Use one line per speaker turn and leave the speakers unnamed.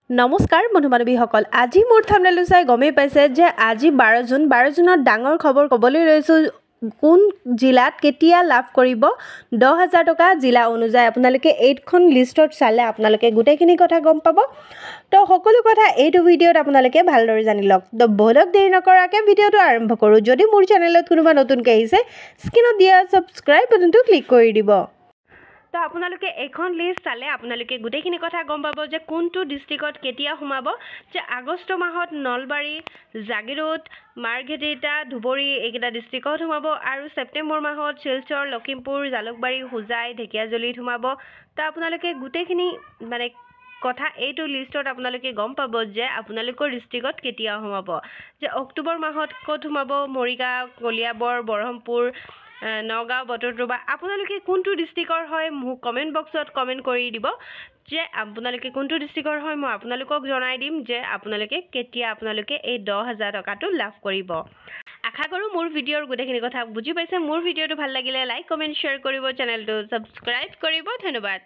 নমস্কাৰ বন্ধু বান্ধৱীসকল আজি মোৰ থাম্বনেইল চাই গমেই পাইছে যে আজি 12 জুনত ডাঙৰ খবৰ ক'বলৈ লৈছোঁ কোন জিলাত কেতিয়া লাভ কৰিব 10,000 টকা জিলা অনুযায়ী আপোনালোকে এইখন লিষ্টত চালে আপোনালোকে গোটেইখিনি কথা গম পাব তো সকলো কথা এইটো ভিডিঅ'ত আপোনালোকে ভালদৰে জানি লওক তো বহলক দেৰি নকৰাকৈ ভিডিঅ'টো আৰম্ভ কৰোঁ যদি মোৰ চেনেলত কোনোবা নতুনকৈ আহিছে স্ক্ৰীনত দিয়া সাবস্ক্ৰাইব বাটনটো ক্লিক কৰি দিব তো আপোনালোকে এখন লিষ্ট চালে আপোনালোকে গোটেইখিনি কথা গম পাব যে কোনটো ডিষ্ট্ৰিক্টত কেতিয়া সোমাব যে আগষ্ট মাহত নলবাৰী জাগিৰোড মাৰ্ঘেৰিটা ধুবুৰী এইকেইটা ডিষ্ট্ৰিক্টত সোমাব আৰু ছেপ্টেম্বৰ মাহত শিলচৰ লখিমপুৰ জালুকবাৰী হোজাই ঢেকিয়াজুলিত সোমাব তো আপোনালোকে গোটেইখিনি মানে কথা এইটো লিষ্টত আপোনালোকে গম পাব যে আপোনালোকৰ ডিষ্ট্ৰিক্টত কেতিয়া সোমাব যে অক্টোবৰ মাহত ক'ত সোমাব মৰিগাঁও কলিয়াবৰ বৰহমপুৰ নগাঁও বটদ্ৰৱা আপোনালোকে কোনটো ডিষ্ট্ৰিক্টৰ হয় মোক কমেণ্ট বক্সত কমেণ্ট কৰি দিব যে আপোনালোকে কোনটো ডিষ্ট্ৰিক্টৰ হয় মই আপোনালোকক জনাই দিম যে আপোনালোকে কেতিয়া আপোনালোকে এই 10,000 টকাটো লাভ কৰিব আশা কৰোঁ মোৰ ভিডিঅ'ৰ গোটেইখিনি কথা বুজি পাইছে মোৰ ভিডিঅ'টো ভাল লাগিলে লাইক কমেণ্ট শ্বেয়াৰ কৰিব চেনেলটো ছাবস্ক্ৰাইব কৰিব ধন্যবাদ